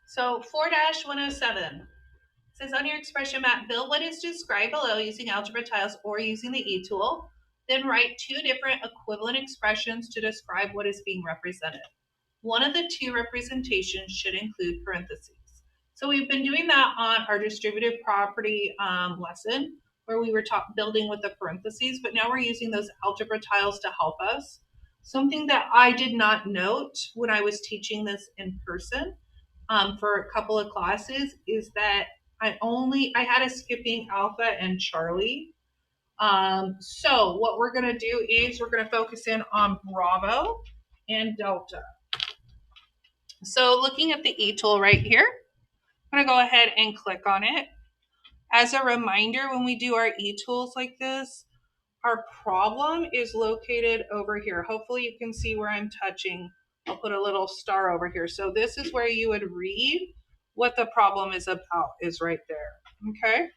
So 4-107 says on your expression map, build what is described below using algebra tiles or using the E tool. Then write two different equivalent expressions to describe what is being represented. One of the two representations should include parentheses. So we've been doing that on our distributive property lesson where we were building with the parentheses, but now we're using those algebra tiles to help us. Something that I did not note when I was teaching this in person for a couple of classes is that I had a skipping alpha and Charlie. So what we're gonna do is we're gonna focus in on Bravo and Delta. So looking at the E tool right here, I'm gonna go ahead and click on it. As a reminder, when we do our E tools like this, our problem is located over here. Hopefully you can see where I'm touching. I'll put a little star over here. So this is where you would read what the problem is about, is right there, okay?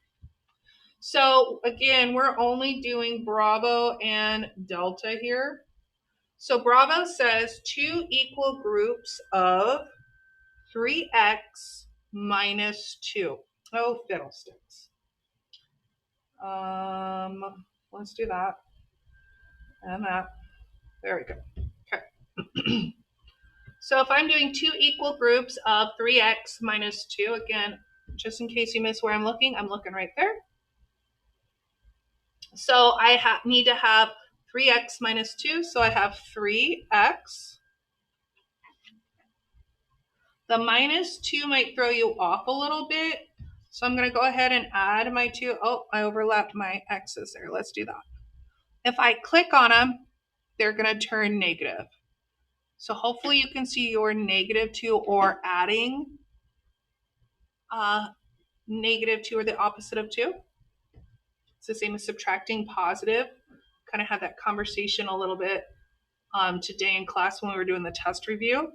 So again, we're only doing Bravo and Delta here. So Bravo says two equal groups of 3x minus 2. Oh, fiddlesticks. Let's do that. And that. There we go. Okay. So if I'm doing two equal groups of 3x minus 2, again, just in case you miss where I'm looking right there. So I need to have 3x minus 2, so I have 3x. The minus 2 might throw you off a little bit, so I'm going to go ahead and add my 2. Oh, I overlapped my x's there. Let's do that. If I click on them, they're going to turn negative. So hopefully you can see your negative 2 or adding negative 2 or the opposite of 2. It's the same as subtracting positive. Kind of had that conversation a little bit today in class when we were doing the test review.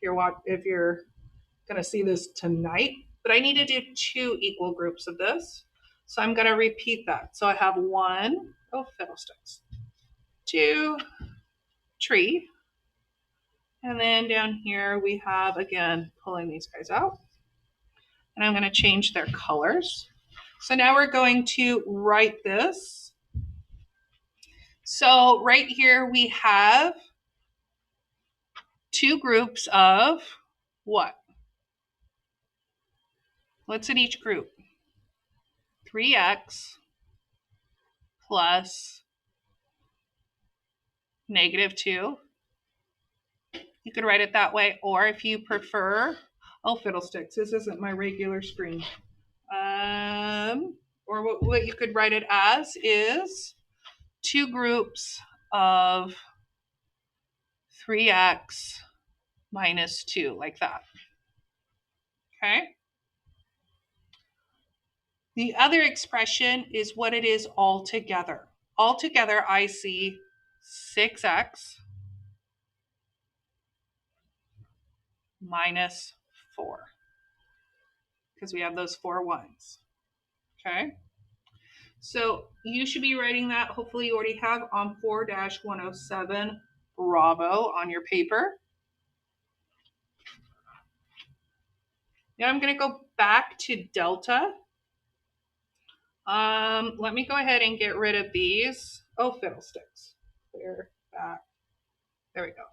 If you're going to see this tonight, but I need to do two equal groups of this. So I'm going to repeat that. So I have 1, oh fiddlesticks, 2, tree. And then down here we have, again, pulling these guys out. And I'm going to change their colors. So now we're going to write this. So right here we have two groups of what? What's in each group? 3x plus negative 2. You could write it that way, or if you prefer, oh fiddlesticks, this isn't my regular screen. Or what you could write it as is two groups of 3x minus 2, like that. Okay? The other expression is what it is altogether. Altogether, I see 6x minus 4, because we have those 4 ones. Okay? So you should be writing that. Hopefully you already have on 4-107 Bravo on your paper. Now I'm going to go back to Delta. Let me go ahead and get rid of these. Oh, fiddlesticks. Clear back. There we go.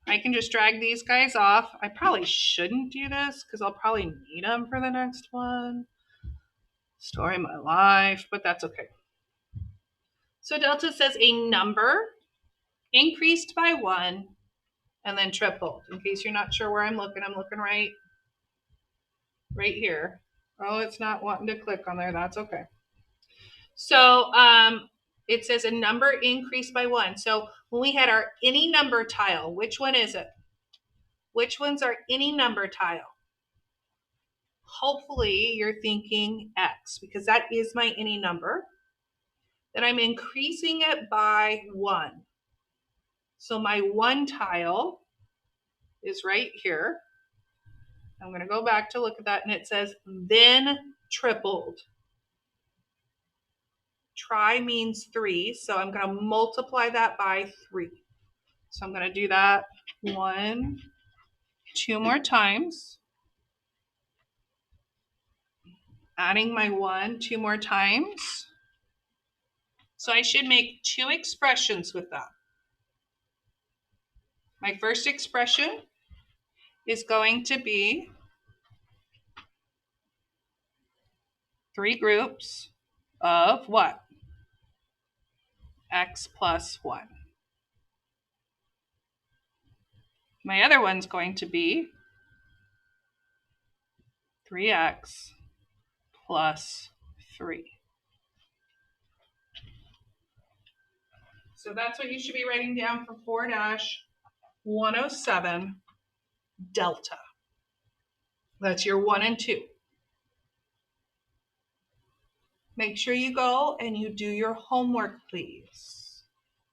I can just drag these guys off. I probably shouldn't do this because I'll probably need them for the next one. Story of my life, but that's okay. So Delta says a number increased by 1 and then tripled. In case you're not sure where I'm looking right here. Oh, it's not wanting to click on there. That's okay. So it says a number increased by 1. So when we had our any number tile, which one is it? Which one's our any number tile? Hopefully you're thinking X, because that is my any number. Then I'm increasing it by 1. So my 1 tile is right here. I'm going to go back to look at that, and it says then tripled. Try means 3, so I'm going to multiply that by 3. So I'm going to do that 1, 2 more times. adding my 1 2 more times. So I should make 2 expressions with that. My first expression is going to be 3 groups of what? X plus 1. My other one's going to be 3x plus 3. So that's what you should be writing down for 4-107 delta. That's your 1 and 2. Make sure you go and you do your homework, please.